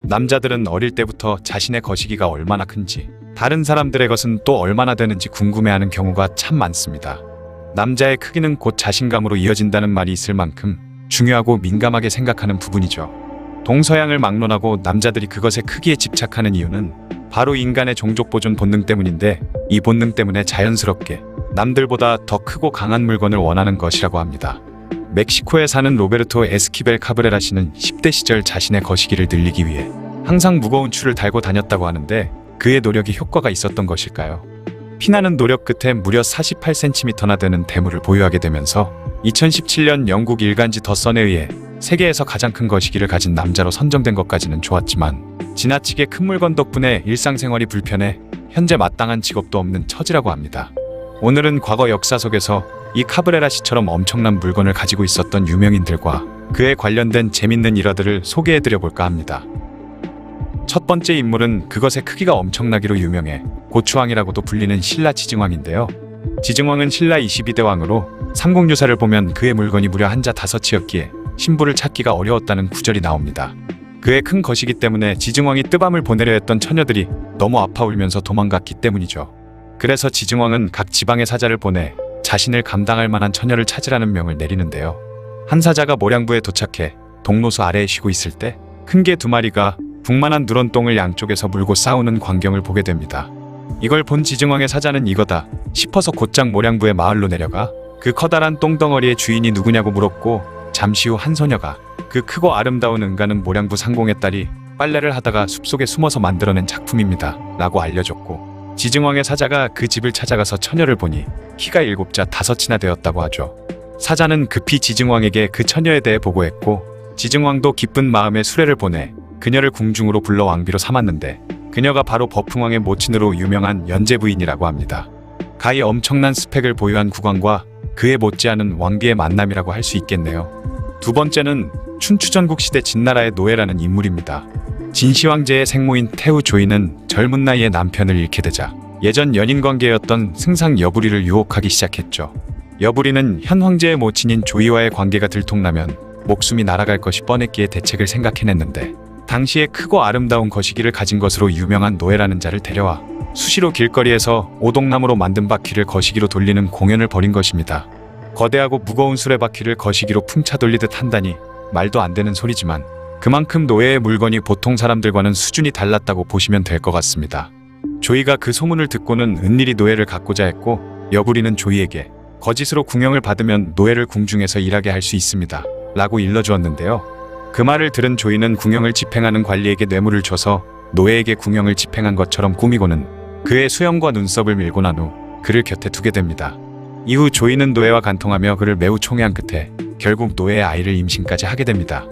남자들은 어릴 때부터 자신의 거시기가 얼마나 큰지, 다른 사람들의 것은 또 얼마나 되는지 궁금해하는 경우가 참 많습니다. 남자의 크기는 곧 자신감으로 이어진다는 말이 있을 만큼 중요하고 민감하게 생각하는 부분이죠. 동서양을 막론하고 남자들이 그것의 크기에 집착하는 이유는 바로 인간의 종족 보존 본능 때문인데, 이 본능 때문에 자연스럽게 남들보다 더 크고 강한 물건을 원하는 것이라고 합니다. 멕시코에 사는 로베르토 에스키벨 카브레라 씨는 10대 시절 자신의 거시기를 늘리기 위해 항상 무거운 추를 달고 다녔다고 하는데, 그의 노력이 효과가 있었던 것일까요? 피나는 노력 끝에 무려 48cm나 되는 대물을 보유하게 되면서 2017년 영국 일간지 더 선에 의해 세계에서 가장 큰 거시기를 가진 남자로 선정된 것까지는 좋았지만, 지나치게 큰 물건 덕분에 일상생활이 불편해 현재 마땅한 직업도 없는 처지라고 합니다. 오늘은 과거 역사 속에서 이 카브레라 씨처럼 엄청난 물건을 가지고 있었던 유명인들과 그에 관련된 재밌는 일화들을 소개해드려 볼까 합니다. 첫 번째 인물은 그것의 크기가 엄청나기로 유명해 고추왕이라고도 불리는 신라 지증왕인데요. 지증왕은 신라 22대 왕으로 삼국유사를 보면 그의 물건이 무려 한자 5이었기에 신부를 찾기가 어려웠다는 구절이 나옵니다. 그의 큰 거시기 때문에 지증왕이 뜨밤을 보내려 했던 처녀들이 너무 아파 울면서 도망갔기 때문이죠. 그래서 지증왕은 각 지방의 사자를 보내 자신을 감당할 만한 처녀를 찾으라는 명을 내리는데요. 한 사자가 모량부에 도착해 동로수 아래에 쉬고 있을 때 큰 개 2마리가 북만한 누런 똥을 양쪽에서 물고 싸우는 광경을 보게 됩니다. 이걸 본 지증왕의 사자는 이거다 싶어서 곧장 모량부의 마을로 내려가 그 커다란 똥덩어리의 주인이 누구냐고 물었고, 잠시 후 한 소녀가 그 크고 아름다운 은가는 모량부 상공의 딸이 빨래를 하다가 숲속에 숨어서 만들어낸 작품입니다 라고 알려줬고, 지증왕의 사자가 그 집을 찾아가서 처녀를 보니 키가 7자 5이나 되었다고 하죠. 사자는 급히 지증왕에게 그 처녀에 대해 보고했고, 지증왕도 기쁜 마음에 수레를 보내 그녀를 궁중으로 불러 왕비로 삼았는데, 그녀가 바로 버풍왕의 모친으로 유명한 연제 부인이라고 합니다. 가히 엄청난 스펙을 보유한 국왕과 그에 못지않은 왕비의 만남이라고 할 수 있겠네요. 두 번째는 춘추전국 시대 진나라의 노예라는 인물입니다. 진시 황제의 생모인 태후 조이는 젊은 나이에 남편을 잃게 되자 예전 연인 관계였던 승상 여부리를 유혹하기 시작했죠. 여부리는 현 황제의 모친인 조이와의 관계가 들통나면 목숨이 날아갈 것이 뻔했기에 대책을 생각해냈는데, 당시에 크고 아름다운 거시기를 가진 것으로 유명한 노예라는 자를 데려와 수시로 길거리에서 오동나무로 만든 바퀴를 거시기로 돌리는 공연을 벌인 것입니다. 거대하고 무거운 수레바퀴를 거시기로 풍차 돌리듯 한다니 말도 안 되는 소리지만, 그만큼 노예의 물건이 보통 사람들과는 수준이 달랐다고 보시면 될 것 같습니다. 조이가 그 소문을 듣고는 은밀히 노예를 갖고자 했고, 여부리는 조이에게 거짓으로 궁영을 받으면 노예를 궁중에서 일하게 할 수 있습니다 라고 일러주었는데요. 그 말을 들은 조이는 궁영을 집행하는 관리에게 뇌물을 줘서 노예에게 궁영을 집행한 것처럼 꾸미고는 그의 수염과 눈썹을 밀고 난 후 그를 곁에 두게 됩니다. 이후 조이는 노예와 간통하며 그를 매우 총애한 끝에 결국 노예의 아이를 임신까지 하게 됩니다.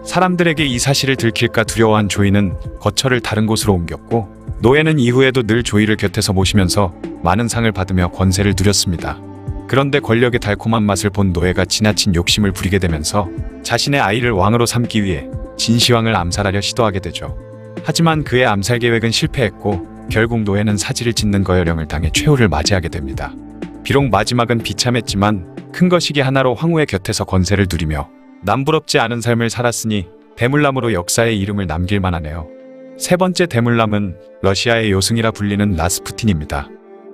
사람들에게 이 사실을 들킬까 두려워한 조이는 거처를 다른 곳으로 옮겼고, 노예는 이후에도 늘 조이를 곁에서 모시면서 많은 상을 받으며 권세를 누렸습니다. 그런데 권력의 달콤한 맛을 본 노예가 지나친 욕심을 부리게 되면서 자신의 아이를 왕으로 삼기 위해 진시황을 암살하려 시도하게 되죠. 하지만 그의 암살 계획은 실패했고, 결국 노예는 사지를 찢는 거열령을 당해 최후를 맞이하게 됩니다. 비록 마지막은 비참했지만 큰 거시기 하나로 황후의 곁에서 권세를 누리며 남부럽지 않은 삶을 살았으니 대물남으로 역사의 이름을 남길 만하네요. 세 번째 대물남은 러시아의 요승이라 불리는 라스푸틴입니다.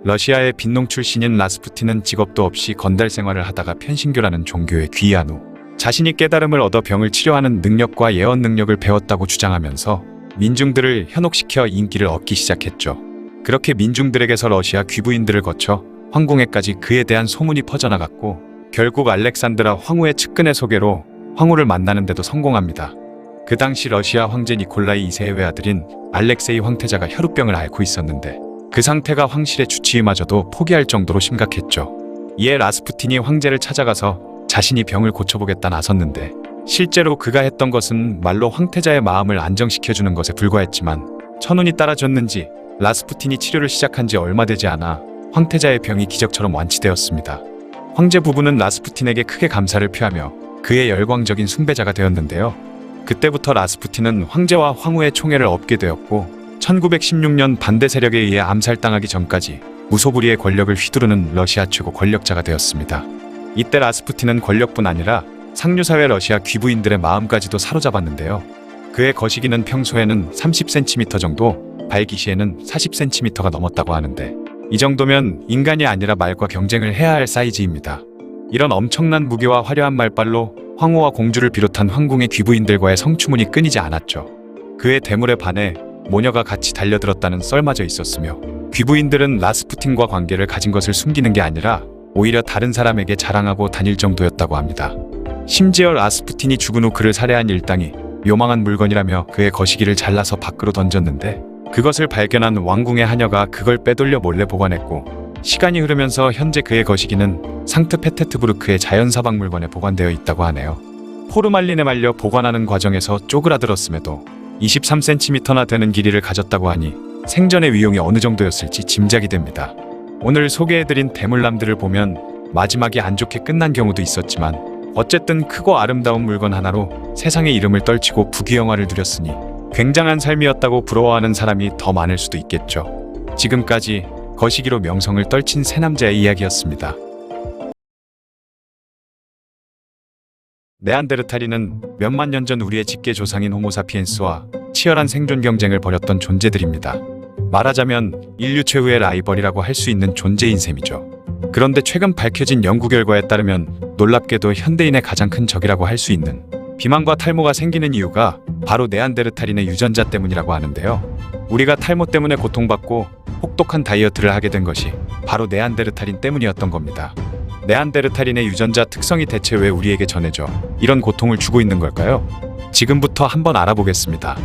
러시아의 빈농 출신인 라스푸틴은 직업도 없이 건달 생활을 하다가 편신교라는 종교에 귀의한 후 자신이 깨달음을 얻어 병을 치료하는 능력과 예언 능력을 배웠다고 주장하면서 민중들을 현혹시켜 인기를 얻기 시작했죠. 그렇게 민중들에게서 러시아 귀부인들을 거쳐 황궁에까지 그에 대한 소문이 퍼져나갔고, 결국 알렉산드라 황후의 측근의 소개로 황후를 만나는 데도 성공합니다. 그 당시 러시아 황제 니콜라이 2세의 외아들인 알렉세이 황태자가 혈우병을 앓고 있었는데, 그 상태가 황실의 주치의마저도 포기할 정도로 심각했죠. 이에 라스푸틴이 황제를 찾아가서 자신이 병을 고쳐보겠다 나섰는데, 실제로 그가 했던 것은 말로 황태자의 마음을 안정시켜주는 것에 불과했지만, 천운이 따라줬는지 라스푸틴이 치료를 시작한 지 얼마 되지 않아 황태자의 병이 기적처럼 완치되었습니다. 황제 부부는 라스푸틴에게 크게 감사를 표하며 그의 열광적인 숭배자가 되었는데요. 그때부터 라스푸틴은 황제와 황후의 총애를 얻게 되었고, 1916년 반대 세력에 의해 암살당하기 전까지 무소불위의 권력을 휘두르는 러시아 최고 권력자가 되었습니다. 이때 라스푸틴은 권력뿐 아니라 상류사회 러시아 귀부인들의 마음까지도 사로잡았는데요. 그의 거시기는 평소에는 30cm 정도, 발기 시에는 40cm가 넘었다고 하는데 이 정도면 인간이 아니라 말과 경쟁을 해야 할 사이즈입니다. 이런 엄청난 무게와 화려한 말발로 황후와 공주를 비롯한 황궁의 귀부인들과의 성추문이 끊이지 않았죠. 그의 대물에 반해 모녀가 같이 달려들었다는 썰마저 있었으며 귀부인들은 라스푸틴과 관계를 가진 것을 숨기는 게 아니라 오히려 다른 사람에게 자랑하고 다닐 정도였다고 합니다. 심지어 라스푸틴이 죽은 후 그를 살해한 일당이 요망한 물건이라며 그의 거시기를 잘라서 밖으로 던졌는데 그것을 발견한 왕궁의 하녀가 그걸 빼돌려 몰래 보관했고 시간이 흐르면서 현재 그의 거시기는 상트페테르부르크의 자연사박물관에 보관되어 있다고 하네요. 포르말린에 말려 보관하는 과정에서 쪼그라들었음에도 23cm나 되는 길이를 가졌다고 하니 생전의 위용이 어느 정도였을지 짐작이 됩니다. 오늘 소개해드린 대물남들을 보면 마지막이 안 좋게 끝난 경우도 있었지만 어쨌든 크고 아름다운 물건 하나로 세상의 이름을 떨치고 부귀영화를 누렸으니 굉장한 삶이었다고 부러워하는 사람이 더 많을 수도 있겠죠. 지금까지 거시기로 명성을 떨친 세 남자의 이야기였습니다. 네안데르탈인은 몇만 년 전 우리의 직계 조상인 호모사피엔스와 치열한 생존 경쟁을 벌였던 존재들입니다. 말하자면 인류 최후의 라이벌이라고 할 수 있는 존재인 셈이죠. 그런데 최근 밝혀진 연구 결과에 따르면 놀랍게도 현대인의 가장 큰 적이라고 할 수 있는 비만과 탈모가 생기는 이유가 바로 네안데르탈인의 유전자 때문이라고 하는데요. 우리가 탈모 때문에 고통받고 혹독한 다이어트를 하게 된 것이 바로 네안데르탈인 때문이었던 겁니다. 네안데르탈인의 유전자 특성이 대체 왜 우리에게 전해져 이런 고통을 주고 있는 걸까요? 지금부터 한번 알아보겠습니다.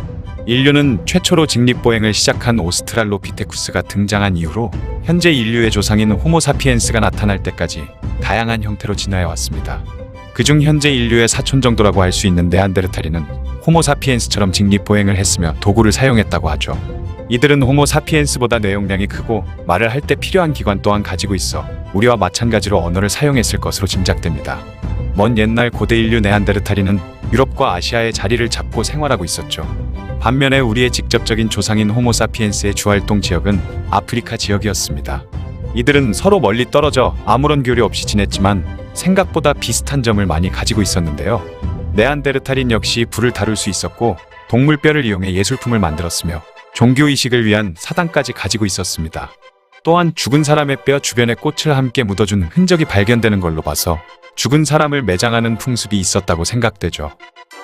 인류는 최초로 직립보행을 시작한 오스트랄로피테쿠스가 등장한 이후로 현재 인류의 조상인 호모사피엔스가 나타날 때까지 다양한 형태로 진화해 왔습니다. 그중 현재 인류의 사촌 정도라고 할 수 있는 네안데르탈인은 호모사피엔스처럼 직립보행을 했으며 도구를 사용했다고 하죠. 이들은 호모사피엔스보다 뇌용량이 크고 말을 할 때 필요한 기관 또한 가지고 있어 우리와 마찬가지로 언어를 사용했을 것으로 짐작됩니다. 먼 옛날 고대 인류 네안데르탈인은 유럽과 아시아의 자리를 잡고 생활하고 있었죠. 반면에 우리의 직접적인 조상인 호모사피엔스의 주활동 지역은 아프리카 지역이었습니다. 이들은 서로 멀리 떨어져 아무런 교류 없이 지냈지만 생각보다 비슷한 점을 많이 가지고 있었는데요. 네안데르탈인 역시 불을 다룰 수 있었고 동물뼈를 이용해 예술품을 만들었으며 종교의식을 위한 사당까지 가지고 있었습니다. 또한 죽은 사람의 뼈 주변에 꽃을 함께 묻어준 흔적이 발견되는 걸로 봐서 죽은 사람을 매장하는 풍습이 있었다고 생각되죠.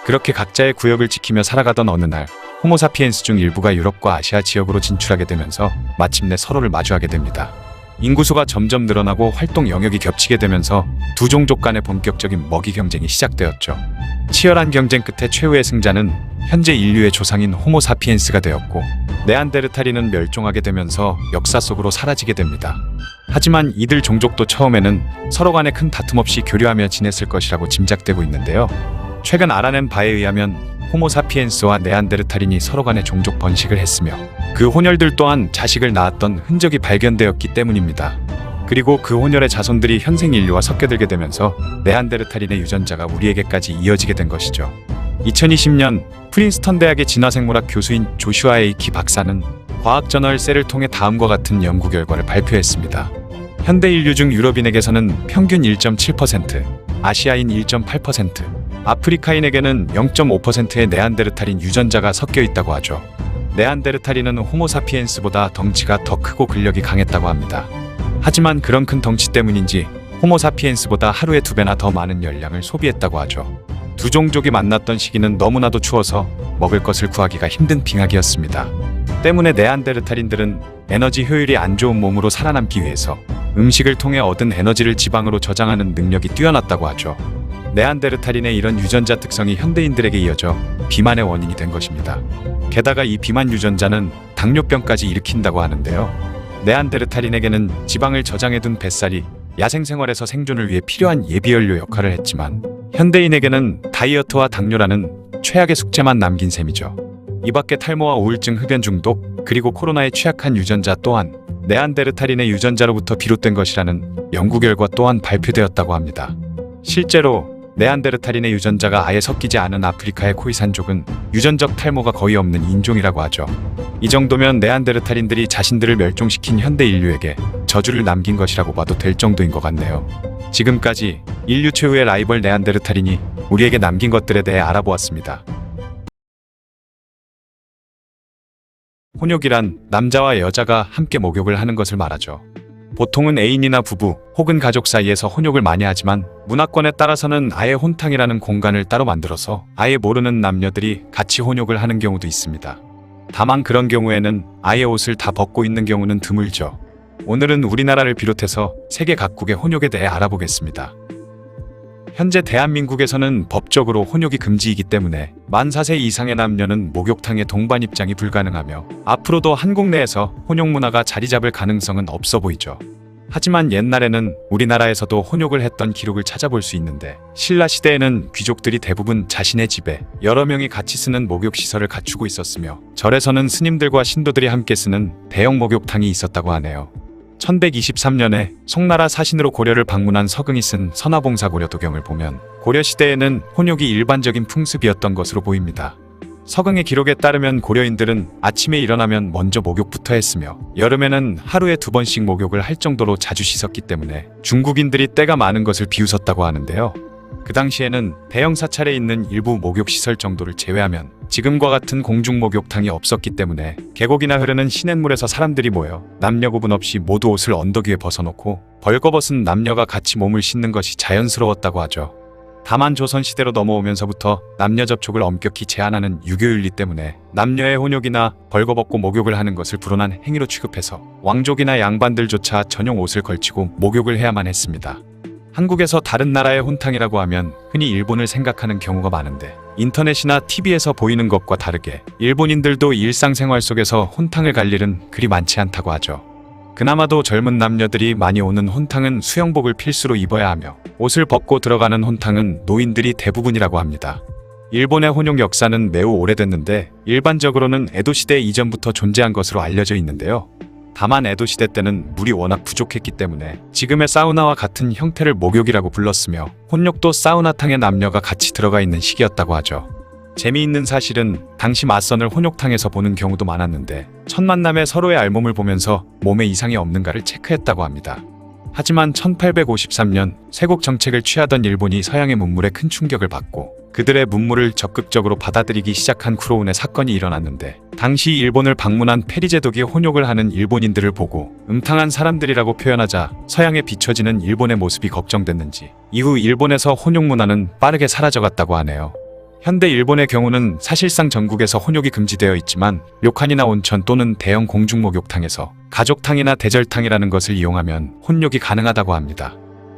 그렇게 각자의 구역을 지키며 살아가던 어느 날 호모사피엔스 중 일부가 유럽과 아시아 지역으로 진출하게 되면서 마침내 서로를 마주하게 됩니다. 인구수가 점점 늘어나고 활동 영역이 겹치게 되면서 두 종족 간의 본격적인 먹이 경쟁이 시작되었죠. 치열한 경쟁 끝에 최후의 승자는 현재 인류의 조상인 호모사피엔스가 되었고 네안데르탈인은 멸종하게 되면서 역사 속으로 사라지게 됩니다. 하지만 이들 종족도 처음에는 서로 간에 큰 다툼 없이 교류하며 지냈을 것이라고 짐작되고 있는데요. 최근 알아낸 바에 의하면 호모사피엔스와 네안데르탈인이 서로 간에 종족 번식을 했으며 그 혼혈들 또한 자식을 낳았던 흔적이 발견되었기 때문입니다. 그리고 그 혼혈의 자손들이 현생 인류와 섞여들게 되면서 네안데르탈인의 유전자가 우리에게까지 이어지게 된 것이죠. 2020년 프린스턴 대학의 진화생물학 교수인 조슈아 에이키 박사는 과학저널 셀을 통해 다음과 같은 연구 결과를 발표했습니다. 현대 인류 중 유럽인에게서는 평균 1.7%, 아시아인 1.8%, 아프리카인에게는 0.5%의 네안데르탈인 유전자가 섞여 있다고 하죠. 네안데르탈인은 호모사피엔스보다 덩치가 더 크고 근력이 강했다고 합니다. 하지만 그런 큰 덩치 때문인지 호모사피엔스보다 하루에 2배나 더 많은 열량을 소비했다고 하죠. 두 종족이 만났던 시기는 너무나도 추워서 먹을 것을 구하기가 힘든 빙하기였습니다. 때문에 네안데르탈인들은 에너지 효율이 안 좋은 몸으로 살아남기 위해서 음식을 통해 얻은 에너지를 지방으로 저장하는 능력이 뛰어났다고 하죠. 네안데르탈인의 이런 유전자 특성이 현대인들에게 이어져 비만의 원인이 된 것입니다. 게다가 이 비만 유전자는 당뇨병까지 일으킨다고 하는데요. 네안데르탈인에게는 지방을 저장해둔 뱃살이 야생생활에서 생존을 위해 필요한 예비연료 역할을 했지만 현대인에게는 다이어트와 당뇨라는 최악의 숙제만 남긴 셈이죠. 이 밖에 탈모와 우울증, 흡연 중독, 그리고 코로나에 취약한 유전자 또한 네안데르탈인의 유전자로부터 비롯된 것이라는 연구 결과 또한 발표되었다고 합니다. 실제로 네안데르탈인의 유전자가 아예 섞이지 않은 아프리카의 코이산족은 유전적 탈모가 거의 없는 인종이라고 하죠. 이 정도면 네안데르탈인들이 자신들을 멸종시킨 현대 인류에게 저주를 남긴 것이라고 봐도 될 정도인 것 같네요. 지금까지 인류 최후의 라이벌 네안데르탈인이 우리에게 남긴 것들에 대해 알아보았습니다. 혼욕이란 남자와 여자가 함께 목욕을 하는 것을 말하죠. 보통은 애인이나 부부 혹은 가족 사이에서 혼욕을 많이 하지만 문화권에 따라서는 아예 혼탕이라는 공간을 따로 만들어서 아예 모르는 남녀들이 같이 혼욕을 하는 경우도 있습니다. 다만 그런 경우에는 아예 옷을 다 벗고 있는 경우는 드물죠. 오늘은 우리나라를 비롯해서 세계 각국의 혼욕에 대해 알아보겠습니다. 현재 대한민국에서는 법적으로 혼욕이 금지이기 때문에 만 4세 이상의 남녀는 목욕탕에 동반 입장이 불가능하며 앞으로도 한국 내에서 혼욕 문화가 자리 잡을 가능성은 없어 보이죠. 하지만 옛날에는 우리나라에서도 혼욕을 했던 기록을 찾아볼 수 있는데 신라 시대에는 귀족들이 대부분 자신의 집에 여러 명이 같이 쓰는 목욕시설을 갖추고 있었으며 절에서는 스님들과 신도들이 함께 쓰는 대형 목욕탕이 있었다고 하네요. 1123년에 송나라 사신으로 고려를 방문한 서경이 쓴 선화봉사고려도경을 보면 고려시대에는 혼욕이 일반적인 풍습이었던 것으로 보입니다. 서경의 기록에 따르면 고려인들은 아침에 일어나면 먼저 목욕부터 했으며 여름에는 하루에 2번씩 목욕을 할 정도로 자주 씻었기 때문에 중국인들이 때가 많은 것을 비웃었다고 하는데요. 그 당시에는 대형 사찰에 있는 일부 목욕시설 정도를 제외하면 지금과 같은 공중 목욕탕이 없었기 때문에 계곡이나 흐르는 시냇물에서 사람들이 모여 남녀 구분 없이 모두 옷을 언덕 위에 벗어놓고 벌거벗은 남녀가 같이 몸을 씻는 것이 자연스러웠다고 하죠. 다만 조선시대로 넘어오면서부터 남녀 접촉을 엄격히 제한하는 유교윤리 때문에 남녀의 혼욕이나 벌거벗고 목욕을 하는 것을 불온한 행위로 취급해서 왕족이나 양반들조차 전용 옷을 걸치고 목욕을 해야만 했습니다. 한국에서 다른 나라의 혼탕이라고 하면 흔히 일본을 생각하는 경우가 많은데 인터넷이나 TV에서 보이는 것과 다르게 일본인들도 일상생활 속에서 혼탕을 갈 일은 그리 많지 않다고 하죠. 그나마도 젊은 남녀들이 많이 오는 혼탕은 수영복을 필수로 입어야 하며 옷을 벗고 들어가는 혼탕은 노인들이 대부분이라고 합니다. 일본의 혼욕 역사는 매우 오래됐는데 일반적으로는 에도시대 이전부터 존재한 것으로 알려져 있는데요. 다만 에도시대 때는 물이 워낙 부족했기 때문에 지금의 사우나와 같은 형태를 목욕이라고 불렀으며 혼욕도 사우나탕에 남녀가 같이 들어가 있는 시기였다고 하죠. 재미있는 사실은 당시 맞선을 혼욕탕에서 보는 경우도 많았는데 첫 만남에 서로의 알몸을 보면서 몸에 이상이 없는가를 체크했다고 합니다. 하지만 1853년 쇄국 정책을 취하던 일본이 서양의 문물에 큰 충격을 받고 그들의 문물을 적극적으로 받아들이기 시작한 쿠로운의 사건이 일어났는데 당시 일본을 방문한 페리제독이 혼욕을 하는 일본인들을 보고 음탕한 사람들이라고 표현하자 서양에 비춰지는 일본의 모습이 걱정됐는지 이후 일본에서 혼욕 문화는 빠르게 사라져갔다고 하네요. 현대 일본의 경우는 사실상 전국에서 혼욕이 금지되어 있지만 료칸이나 온천 또는 대형 공중 목욕탕에서 가족탕이나 대절탕이라는 것을 이용하면 혼욕이 가능하다고 합니다.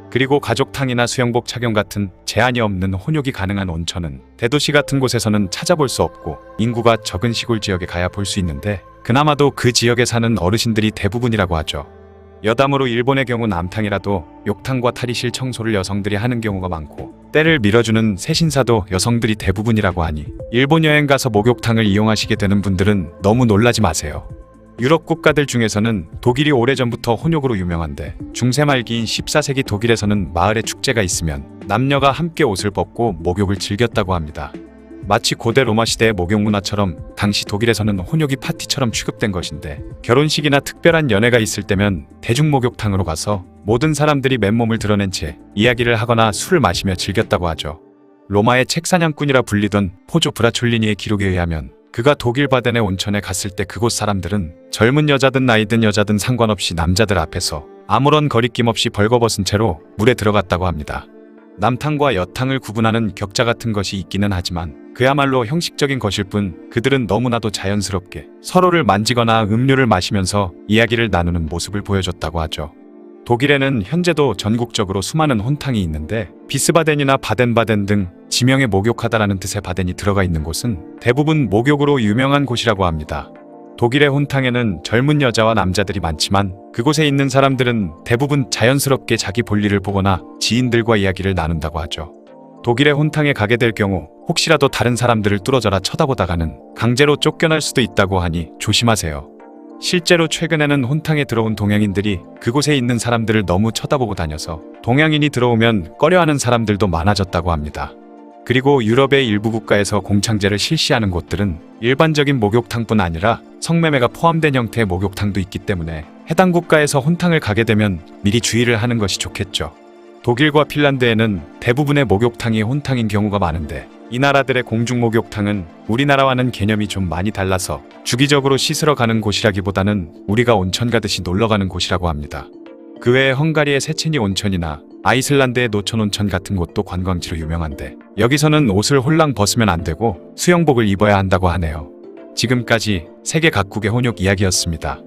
그리고 가족탕이나 수영복 착용 같은 제한이 없는 혼욕이 가능한 온천은 대도시 같은 곳에서는 찾아볼 수 없고 인구가 적은 시골 지역에 가야 볼 수 있는데 그나마도 그 지역에 사는 어르신들이 대부분이라고 하죠. 여담으로 일본의 경우 남탕이라도 욕탕과 탈의실 청소를 여성들이 하는 경우가 많고 때를 밀어주는 세신사도 여성들이 대부분이라고 하니 일본 여행 가서 목욕탕을 이용하시게 되는 분들은 너무 놀라지 마세요. 유럽 국가들 중에서는 독일이 오래전부터 혼욕으로 유명한데 중세 말기인 14세기 독일에서는 마을에 축제가 있으면 남녀가 함께 옷을 벗고 목욕을 즐겼다고 합니다. 마치 고대 로마 시대의 목욕 문화처럼 당시 독일에서는 혼욕이 파티처럼 취급된 것인데 결혼식이나 특별한 연회가 있을 때면 대중 목욕탕으로 가서 모든 사람들이 맨몸을 드러낸 채 이야기를 하거나 술을 마시며 즐겼다고 하죠. 로마의 책사냥꾼이라 불리던 포조 브라촐리니의 기록에 의하면 그가 독일 바덴의 온천에 갔을 때 그곳 사람들은 젊은 여자든 나이든 여자든 상관없이 남자들 앞에서 아무런 거리낌 없이 벌거벗은 채로 물에 들어갔다고 합니다. 남탕과 여탕을 구분하는 격자 같은 것이 있기는 하지만 그야말로 형식적인 것일 뿐 그들은 너무나도 자연스럽게 서로를 만지거나 음료를 마시면서 이야기를 나누는 모습을 보여줬다고 하죠. 독일에는 현재도 전국적으로 수많은 혼탕이 있는데 비스바덴이나 바덴바덴 등 지명에 목욕하다라는 뜻의 바덴이 들어가 있는 곳은 대부분 목욕으로 유명한 곳이라고 합니다. 독일의 혼탕에는 젊은 여자와 남자들이 많지만 그곳에 있는 사람들은 대부분 자연스럽게 자기 볼일을 보거나 지인들과 이야기를 나눈다고 하죠. 독일의 혼탕에 가게 될 경우 혹시라도 다른 사람들을 뚫어져라 쳐다보다가는 강제로 쫓겨날 수도 있다고 하니 조심하세요. 실제로 최근에는 혼탕에 들어온 동양인들이 그곳에 있는 사람들을 너무 쳐다보고 다녀서 동양인이 들어오면 꺼려하는 사람들도 많아졌다고 합니다. 그리고 유럽의 일부 국가에서 공창제를 실시하는 곳들은 일반적인 목욕탕뿐 아니라 성매매가 포함된 형태의 목욕탕도 있기 때문에 해당 국가에서 혼탕을 가게 되면 미리 주의를 하는 것이 좋겠죠. 독일과 핀란드에는 대부분의 목욕탕이 혼탕인 경우가 많은데 이 나라들의 공중 목욕탕은 우리나라와는 개념이 좀 많이 달라서 주기적으로 씻으러 가는 곳이라기보다는 우리가 온천 가듯이 놀러 가는 곳이라고 합니다. 그 외에 헝가리의 세체니 온천이나 아이슬란드의 노천 온천 같은 곳도 관광지로 유명한데 여기서는 옷을 홀랑 벗으면 안 되고 수영복을 입어야 한다고 하네요. 지금까지 세계 각국의 혼욕 이야기였습니다.